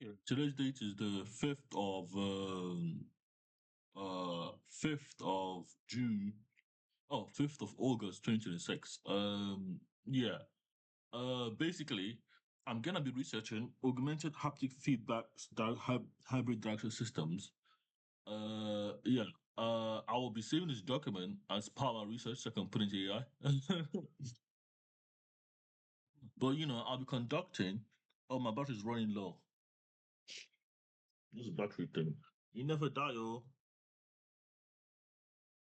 Yeah. Today's date is the 5th of June. Oh, 5th of August 2026. Yeah. Basically, I'm gonna be researching augmented haptic feedback hybrid direction systems. Yeah. I will be saving this document as part of my research so I can put into AI. But I'll be conducting. Oh, my battery's running low. This battery thing. You never die, oh.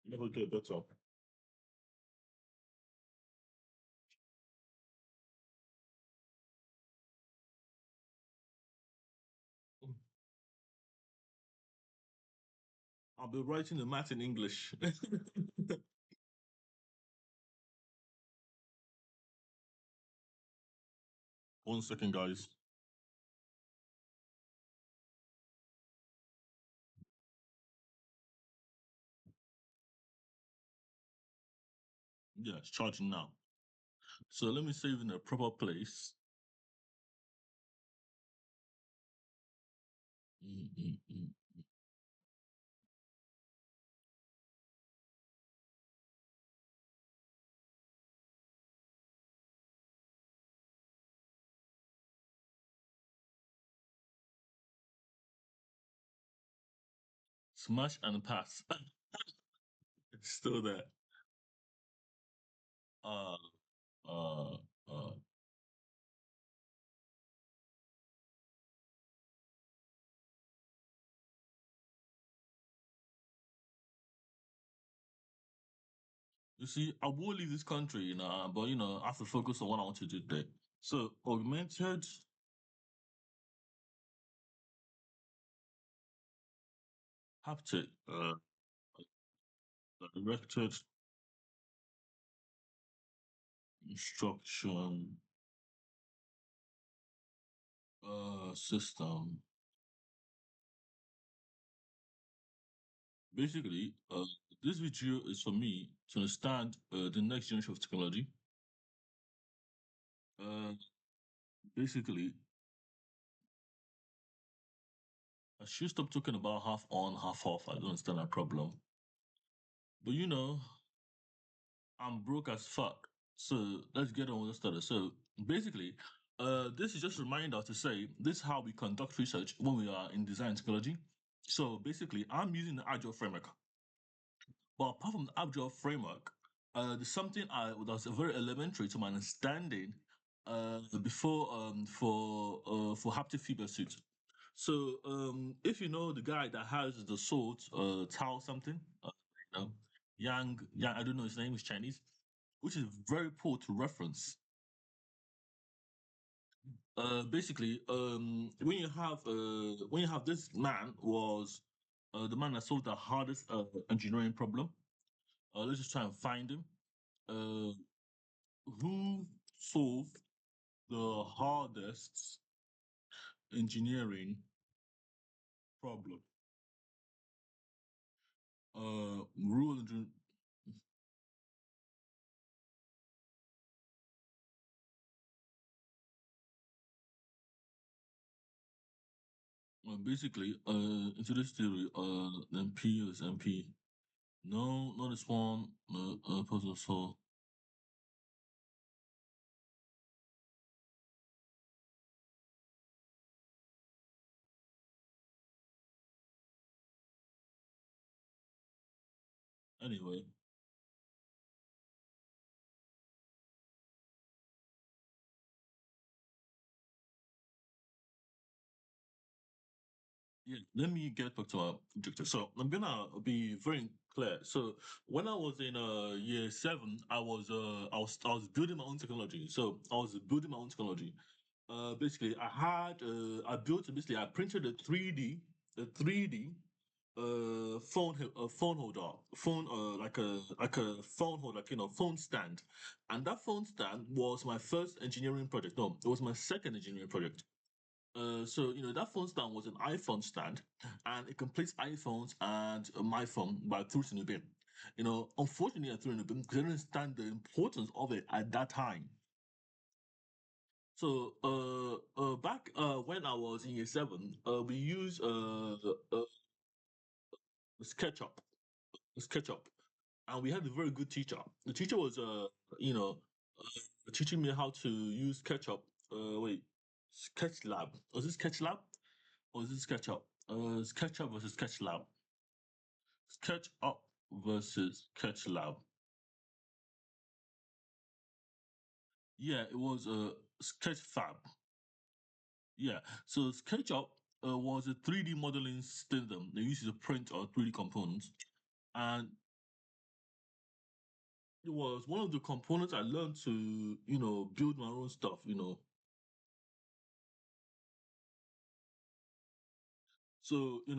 You never get better. I'll be writing the math in English. 1 second, guys. Yeah, it's charging now. So let me save in a proper place. Mm, mm, mm. Smash and pass. It's still there. Uh, uh, uh. You see, I will leave this country, but I have to focus on what I want to do today. So, augmented haptic, directed instruction, system. Basically, this video is for me to understand the next generation of technology. Uh, Basically, I should stop talking about half on, half off. I don't understand that problem. But I'm broke as fuck. So let's get on with the study. So basically, this is just a reminder to say this is how we conduct research when we are in design technology. So basically, I'm using the Agile framework. But apart from the Agile framework, there's something that's very elementary to my understanding before for haptic feedback suits. So if you know the guy that has the sword, Tao something, you know, Yang, I don't know his name is Chinese, which is very poor to reference. Basically, when you have this man was the man that solved the hardest engineering problem. Let's just try and find him. Uh, who solved the hardest engineering problem? Rule engine. Basically, into this theory, MP is MP. No, not this one. Puzzle so anyway, yeah. Let me get back to our objective. So I'm gonna be very clear. So when I was in year seven, I was building my own technology. So I was building my own technology. Basically I built basically I printed a 3D phone holder, phone like a phone holder, like phone stand, and that phone stand was my first engineering project. No, it was my second engineering project. So that phone stand was an iPhone stand, and it completes iPhones and my phone by through Sinubin. Unfortunately, I threw in a bin because I didn't understand the importance of it at that time. Back when I was in year seven, we used SketchUp, SketchUp, and we had a very good teacher. The teacher was you know teaching me how to use SketchUp. Wait, Sketch Lab. Was it Sketch Lab or is it SketchUp? SketchUp versus Sketch Lab. SketchUp versus Sketch Lab. Yeah, it was Sketchfab. Yeah, so SketchUp was a 3D modeling system. They used to print or 3D components, and it was one of the components I learned to, build my own stuff. So it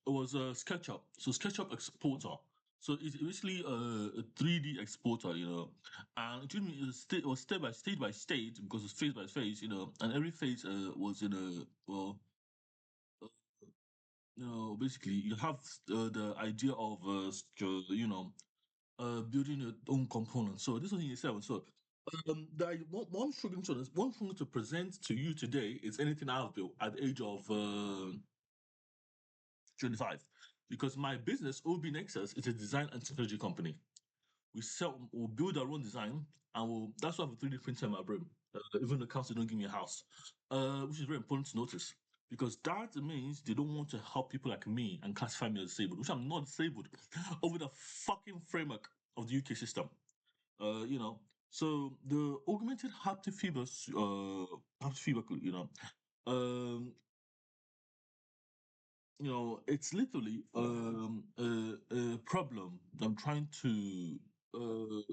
was a SketchUp. So SketchUp exporter. So it's basically a 3D exporter, and it took me it was step by stage by stage because it's phase by phase, and every phase was in a well. Basically, you have the idea of building your own components. So this was in itself. So one struggling to this, one thing to present to you today is anything I've built at the age of 25, because my business OB Nexus is a design and technology company. We'll build our own design, and that's why I have a 3D printer in my brain. Even the council don't give me a house, which is very important to notice because that means they don't want to help people like me and classify me as disabled, which I'm not disabled over the fucking framework of the UK system. So the augmented haptic fever, um, it's literally a problem that I'm trying to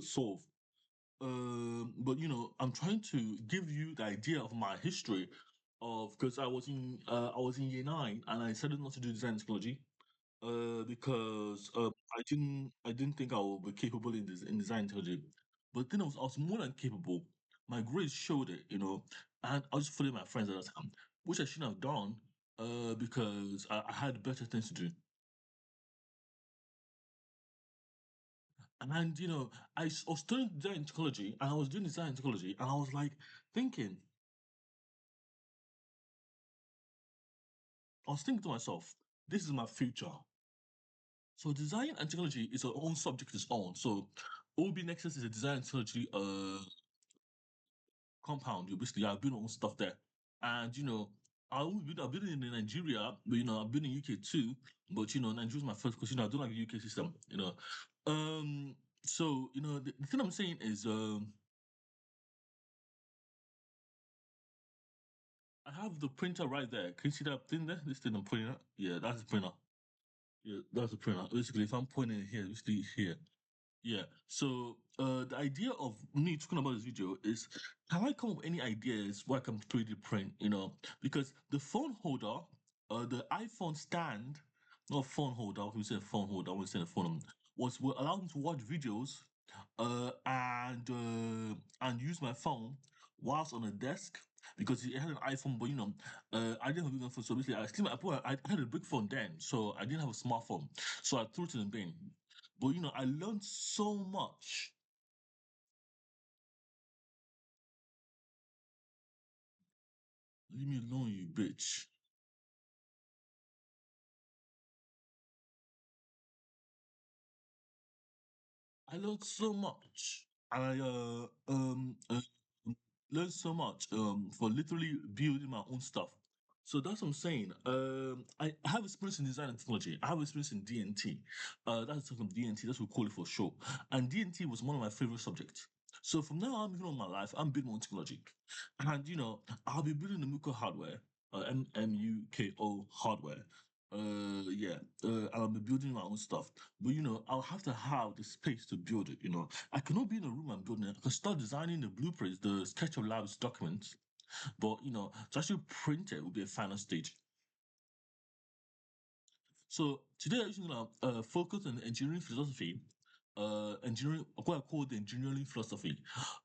solve. But I'm trying to give you the idea of my history of because I was in year nine and I decided not to do design psychology because I didn't think I would be capable in design technology. But then I was more than capable. My grades showed it, and I was following my friends at that time, which I shouldn't have done because I had better things to do. And I was studying design psychology and I was doing design psychology and I was like thinking, I was thinking to myself, this is my future. So design and technology is our own subject its own. So OB Nexus is a design and technology compound. You basically I've been on stuff there. And I've been in Nigeria, but I've been in UK too. But Nigeria's my first because I don't like the UK system. So the thing I'm saying is I have the printer right there. Can you see that thing there? This thing I'm pointing at? Yeah, that's the printer. Yeah, that's the printer. Basically, if I'm pointing it here, basically here. Yeah. So the idea of me talking about this video is can I come up with any ideas where I can 3D print, because the phone holder, the iPhone stand, not phone holder, we say phone holder, I want to say a phone will allow me to watch videos and use my phone whilst on a desk because it had an iPhone, but I didn't have a big phone, so basically I had a big phone then, so I didn't have a smartphone, so I threw it in the bin. But I learned so much. Leave me alone, you bitch. I learned so much. And I learned so much for literally building my own stuff. So that's what I'm saying. I have experience in design and technology. I have experience in DNT. That's from DNT. That's what we call it for short. And DNT was one of my favorite subjects. So from now on, moving on my life, I'm building my own technology. And I'll be building the Muko hardware, MMUKO hardware. Yeah, and I'll be building my own stuff. But I'll have to have the space to build it. I cannot be in a room and building it. I can start designing the blueprints, the SketchUp Labs documents, but to actually print it will be a final stage. So today I'm actually gonna focus on engineering philosophy, what I call the engineering philosophy,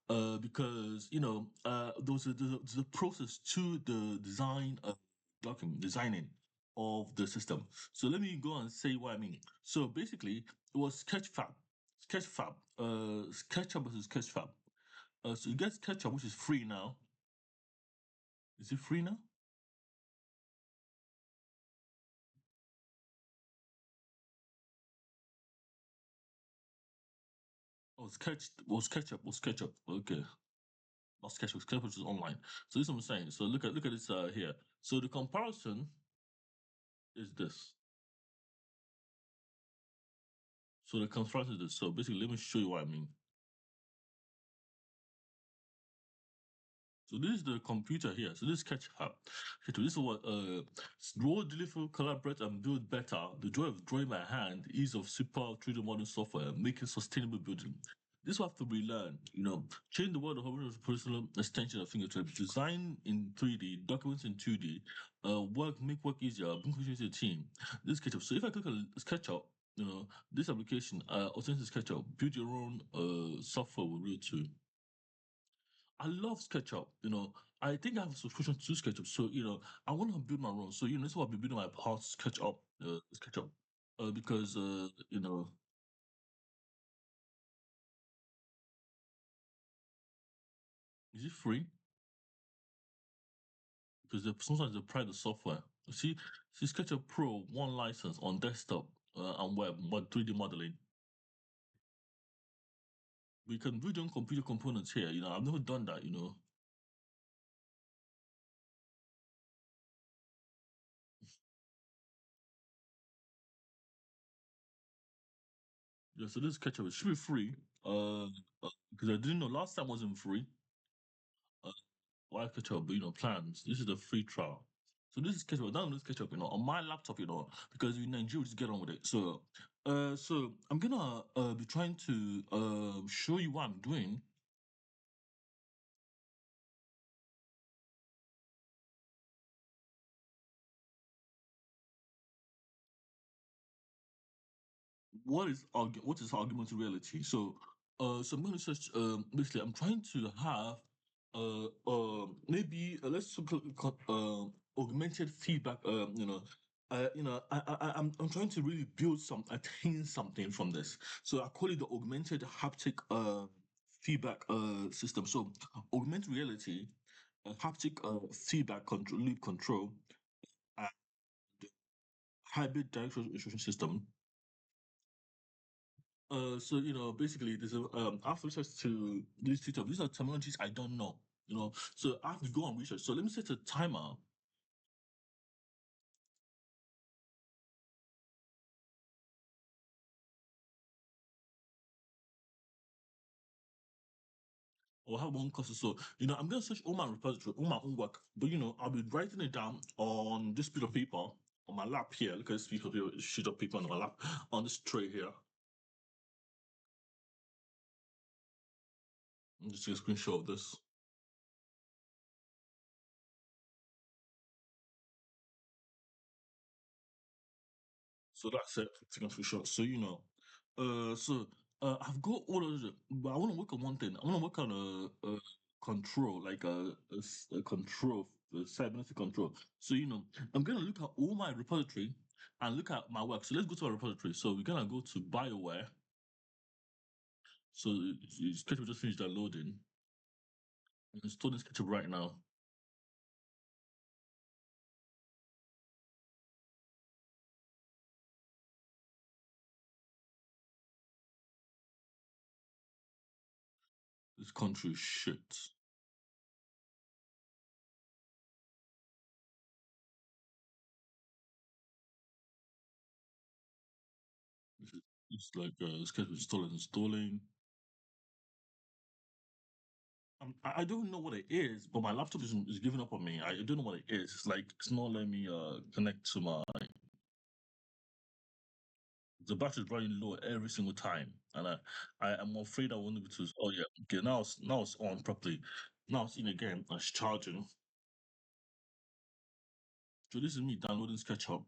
because there's a process to the designing of the system. So let me go and say what I mean. So basically, it was SketchFab, SketchUp versus SketchFab. So you get SketchUp, which is free now, Is it free now? Oh, was ketchup. Okay. Not sketchup, sketchup is online. So this is what I'm saying. So look at this here. So the comparison is this. So the comparison is this. So basically, let me show you what I mean. So this is the computer here. So this is SketchUp. Okay, this is what draw, deliver, collaborate, and build better. The joy of drawing by hand, the ease of super 3D modern software, making sustainable building. This will have to be learned. Change the world of personal extension of fingertips. Design in 3D, documents in 2D, make work easier, bring efficiency to the team. This is SketchUp. So if I click on SketchUp, this application, Authenticated SketchUp, build your own software with Real 2. I love SketchUp. I think I have a subscription to SketchUp, so I want to build my own. So this is what I've been building my past SketchUp, because is it free? Because sometimes they price the software. See SketchUp Pro one license on desktop and web, but 3D modeling. We can build your own computer components here. I've never done that. Yeah, so this SketchUp it should be free. Because I didn't know last time wasn't free. Uh, why SketchUp? But plans. This is the free trial. So this is SketchUp. Download this SketchUp, on my laptop, because in Nigeria, just get on with it. So I'm gonna be trying to show you what I'm doing. What is augmented reality? So I'm going to search. Basically, I'm trying to have maybe let's look at augmented feedback. I'm trying to really attain something from this. So I call it the augmented haptic feedback system. So augmented reality, haptic feedback control loop control, and hybrid directional instruction system. So basically, there's a I have to research to these two terms. These are terminologies I don't know. So I have to go and research. So let me set a timer. Or have one course. So I'm gonna search all my repository, all my own work. But I'll be writing it down on this piece of paper on my lap here. Look at this piece of paper, sheet of paper on my lap on this tray here. I'm just take a screenshot of this. So that's it. Taking a screenshot. So I've got all of it, but I want to work on one thing. I want to work on a control, like a control, a cybernetic control. So I'm gonna look at all my repository and look at my work. So let's go to our repository. So we're gonna go to BioWare. So SketchUp just finished downloading. I'm installing SketchUp right now. This country is shit. It's like SketchUp installing. I don't know what it is, but my laptop is giving up on me. I don't know what it is. It's like it's not letting me connect to my. The battery's running low every single time, and I am afraid I won't be able to. Oh yeah, okay. Now it's on properly. Now it's in again. And it's charging. So this is me downloading SketchUp.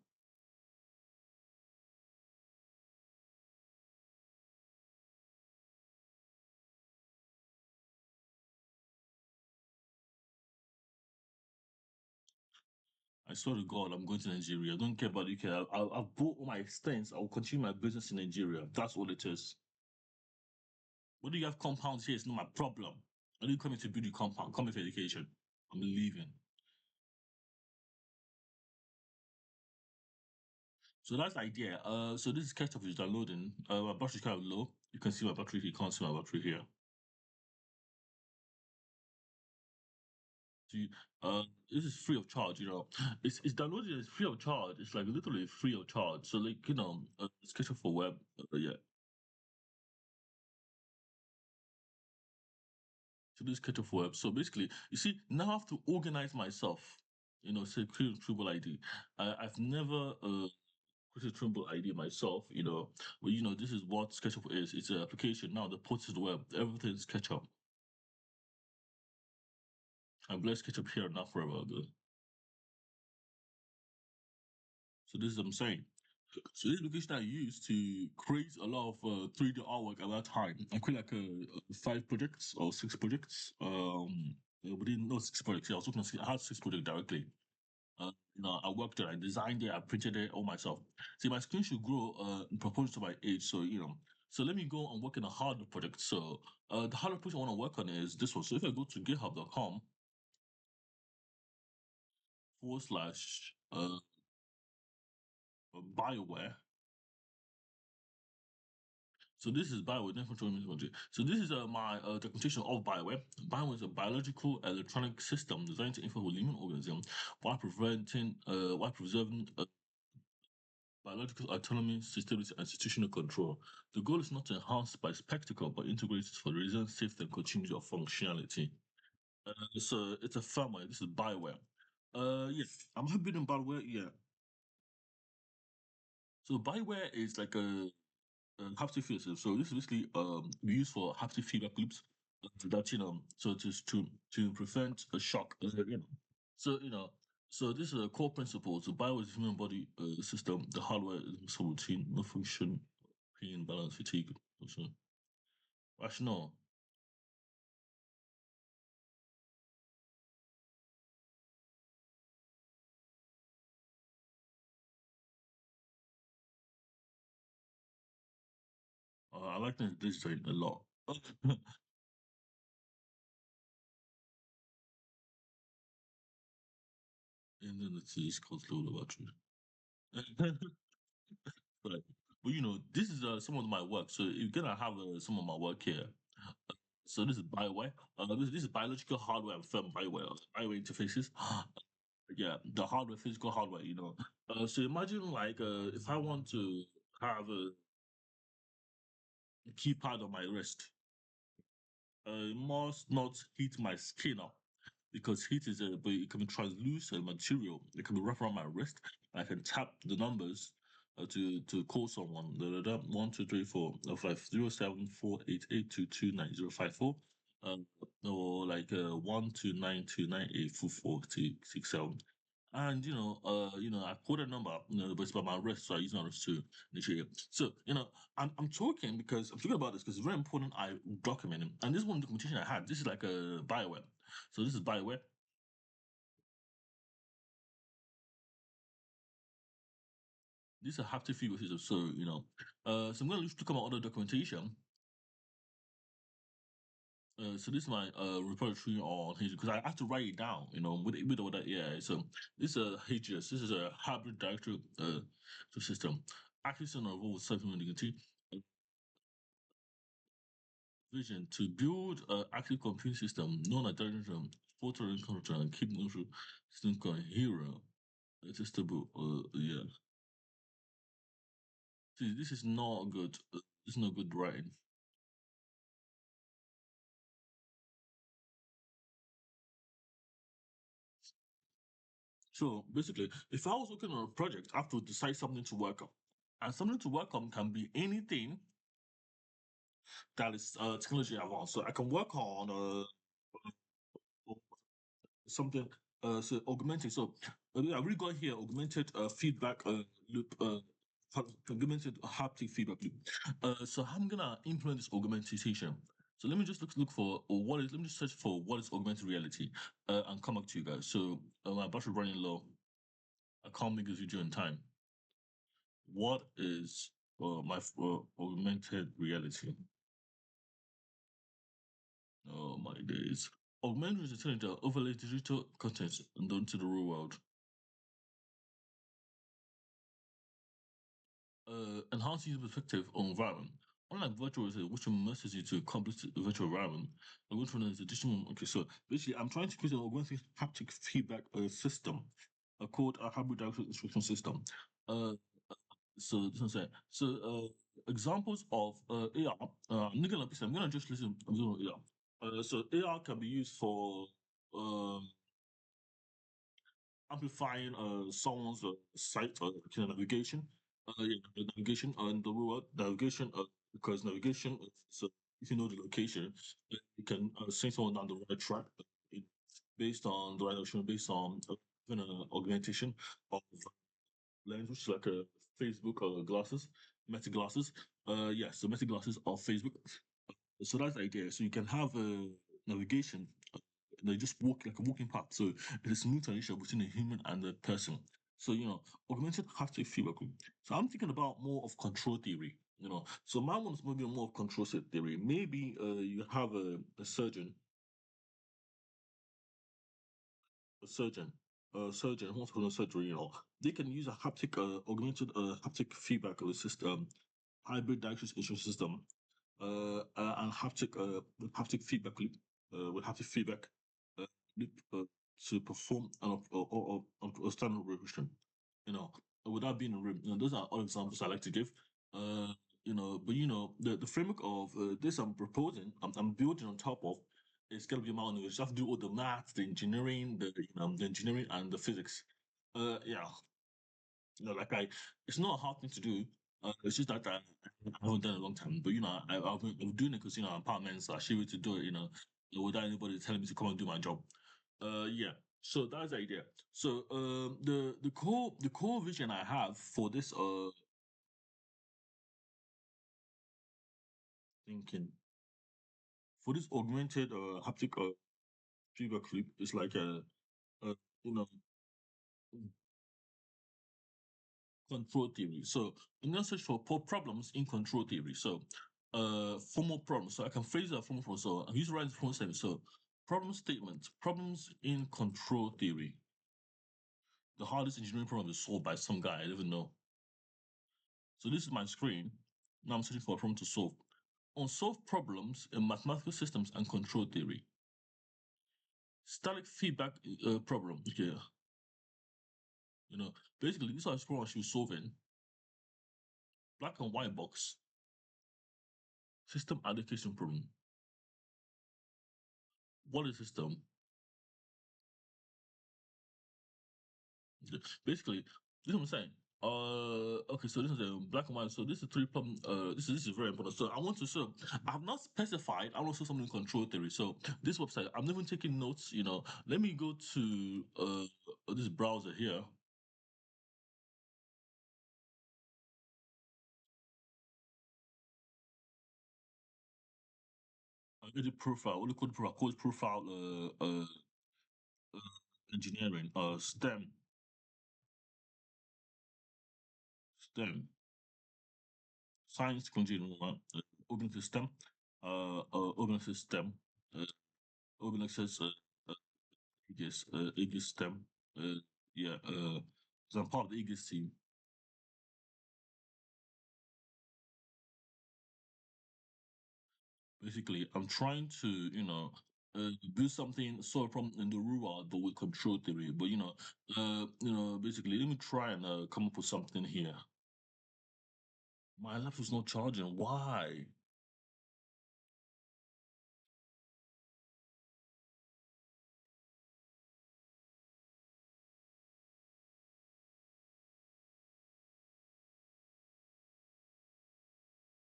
I swear to God, I'm going to Nigeria. I don't care about UK. I've bought all my extents. I will continue my business in Nigeria. That's all it is. Whether you have compounds here is not my problem. I didn't come here to build a compound. Come here for education. I'm leaving. So that's the idea. So this is ketchup is downloading. My battery is kind of low. You can see my battery. You can't see my battery here. So this is free of charge. It's downloading. It's free of charge. It's like literally free of charge. So like it's ketchup for web. Yeah. So this ketchup for web. So basically, you see, now I have to organize myself. Say create a Tribal ID. I've never created a Tribal ID myself. But this is what SketchUp is. It's an application now that puts to the web. Everything's SketchUp. I'm glad SketchUp here not forever ago. So this is what I'm saying. So this application I used to create a lot of 3D artwork at that time. I create like 5 projects or 6 projects. Within no 6 projects. Yeah, I was looking at I had 6 projects directly. I worked it, I designed it, I printed it all myself. See, my screen should grow in proportion to my age. So let me go and work in a harder project. So the harder project I want to work on is this one. So if I go to github.com/, Bioware. So this is Bioware, then control technology. So this is my documentation of Bioware. Bioware is a biological electronic system designed to influence living organisms while preserving biological autonomy, stability, and institutional control. The goal is not to enhance by spectacle, but integrate it for the reason, safety, and continuity of functionality. So it's a firmware. This is Bioware. Yes, I'm happy in Bioware. Yeah. So Bioware is like a haptic feedback system. So this is basically we use for haptic feedback loops that so to prevent a shock. So so this is a core principle. So Bioware is a human body system. The hardware is routine, no function, pain, balance, fatigue. Also, rational. I like this design a lot. And then it is called low battery. But, but this is some of my work. So you're gonna have some of my work here. So this is Bioware. This is biological hardware and firm Bioware interfaces. Yeah, the hardware, physical hardware. So imagine like if I want to have a keypad on my wrist, it must not hit my skin up because heat is but it can be translucent material. It can be wrapped around my wrist. I can tap the numbers to call someone. 1 2 3 4 5 0 7 4 8 8 2 2 9 0 5 4. Or like 1 2 9 2 9 8 4 4 2 6 7. And I put a number, but it's by my wrist, so I use my wrist to initiate it. So I'm talking because I'm talking about this because it's very important. I document it, and this one documentation I had. This is like a Bioware. So this is Bioware. This is a haptic figure system. So so I'm gonna look at my other documentation. So this is my repository on here because I have to write it down. With all that. Yeah. So this is a HGS. This is a hybrid directory system. Access and evolve self-human dignity. Vision to build an active computing system known as Dungeon, photo control and keep neutral system coherent. It is stable. Yeah. See, this is not good. This is not good writing. So basically, if I was working on a project, I have to decide something to work on. And something to work on can be anything that is technology advanced. So I can work on something so augmented. So I really got here augmented feedback loop augmented haptic feedback loop. So I'm gonna implement this augmentation. So let me just look for what is let me just search for what is augmented reality and come back to you guys. So my battery running low. I can't make this video in time. What is my augmented reality? Oh my days. Augmented reality is turning to overlay digital content and onto the real world. enhance user perspective on environment. Unlike virtual reality, which immerses you to a complete virtual environment, the virtual reality is additional. Okay, so basically, I'm trying to create an augmented haptic feedback system called a hybrid directional instruction system. Uh, so this is it. So examples of AR. I'm gonna just listen. I'm doing AR. So AR can be used for um amplifying someone's site navigation. Yeah, navigation and the word navigation because navigation so if you know the location, you can send someone down the right track it, based on the right direction, based on even augmentation of lens, which is like a Facebook glasses, Meta glasses. Yes, the Meta glasses of Facebook. So that's the idea. So you can have a navigation. They just walk like a walking path. So it's a smooth transition between a human and a person. So augmented haptic feedback. So I'm thinking about more of control theory. So my one is maybe more of control set theory. Maybe you have a surgeon, a surgeon who wants to go to surgery. They can use a haptic, augmented haptic feedback of the system, hybrid direction system and haptic feedback loop with haptic feedback uh, loop to perform a standard revision. You know, without being in a room. Those are all examples I like to give. Uh, but the framework of this I'm proposing, I'm building on top of. It's gonna be my You just have to do all the math, the engineering, the engineering and the physics. Yeah, it's not a hard thing to do. It's just that I haven't done it in a long time. But I'm doing it because I'm part man, so I should be able to do it. Without anybody telling me to come and do my job. Yeah. So that's the idea. So the core vision I have for this thinking for this augmented haptic feedback loop is like a you know control theory. So I'm gonna search for problems in control theory. So formal problems. So I can phrase that formal problem. So I'm using writing formal statement. So problem statement, problems in control theory. The hardest engineering problem is solved by some guy I don't even know. So this is my screen. Now I'm searching for a problem to solve. Unsolved problems in mathematical systems and control theory. Static feedback problem. Okay, basically these are the problems she was solving. Black and white box. System allocation problem. What is system? Basically, this is what I'm saying. Okay, so this is a black and white. So this is three problem. This is very important. So I want to show. I have not specified. I want to show something in control theory. So this website, I'm not even taking notes. Let me go to this browser here. Edit profile. What do you call the profile? Code profile. Uh, engineering. STEM. Science, technology, open system. Open system. Uh, open access. Aegis STEM. Uh, yeah, so I'm part of the Aegis team. Basically, I'm trying to, build something, solve a problem in the real world, but with control theory. But basically, let me try and come up with something here. My laptop's not charging. Why?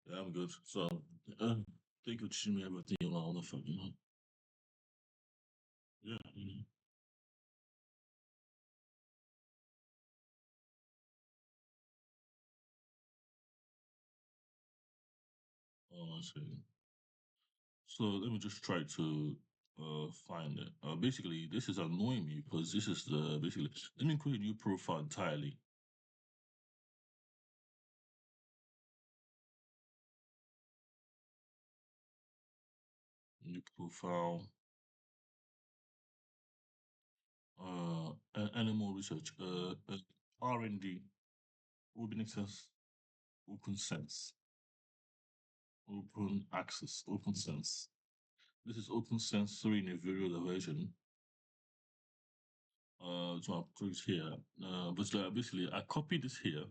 Yeah, I'm good. So, thank you for teaching me everything on the phone. Yeah. Oh, I see. So let me just try to find it. Basically, this is annoying me because this is the basically. Let me create a new profile entirely. New profile. Animal research. R&D. Urban access. Open sense, open access, open sense. This is open sense 3 in a variable version. So I'll put it here. But basically, I copied this here.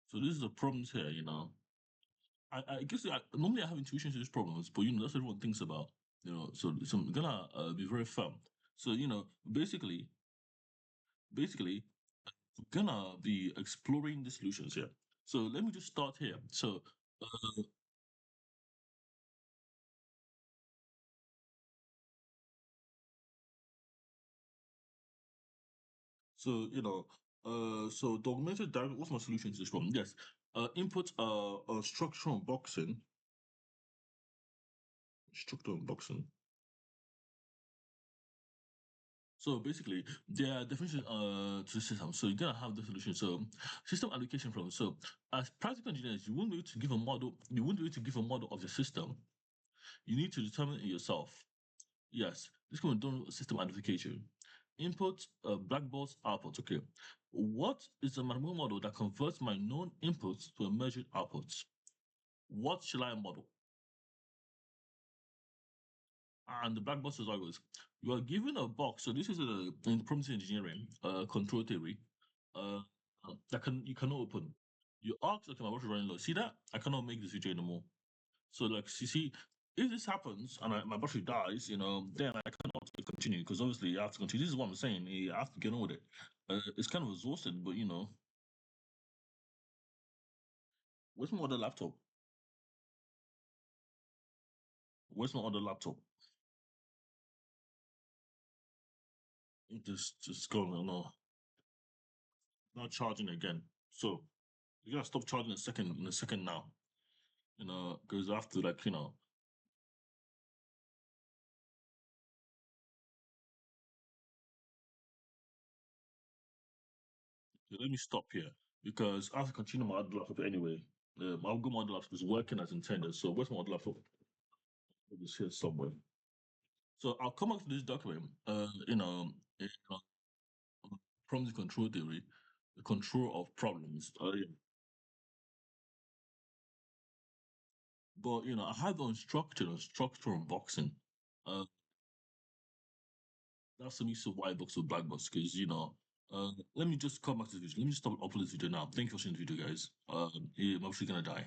So this is the problems here, I guess normally I have intuition to these problems, but that's what everyone thinks about. So I'm gonna be very firm. So basically, we're gonna be exploring the solutions here. So let me just start here. So the augmented diagram. What's my solution to this problem? Yes, input structure unboxing, structure unboxing. So basically, there are definitions to the system. So you're gonna have the solution. So system allocation problem. So as practical engineers, you won't be able to give a model. You won't be able to give a model of the system. You need to determine it yourself. Yes, this can be done with system identification. Input, black box, output. Okay, what is the mathematical model that converts my known inputs to a measured output? What shall I model? And the black box is always you are given a box. So this is in prompt engineering, control theory, uh, that you cannot open. You ask, okay, my battery running low. See that? I cannot make this video anymore. So like, you see, if this happens and my battery dies, then I cannot continue because obviously you have to continue. This is what I'm saying. You have to get on with it. It's kind of exhausted, but where's my other laptop? Where's my other laptop? Just going, no, not charging again. So you gotta stop charging in a second now. Because I have to let me stop here because I have to continue my other laptop anyway. My good other laptop is working as intended. So where's my other laptop? It's here somewhere. So I'll come back to this document. Problem control theory, the control of problems. Yeah. But I have on structure unboxing. Uh, that's the use of white box or black box because let me just come back to this video. Let me just stop upload this video now. Thank you for watching the video, guys. Yeah, I'm actually gonna die.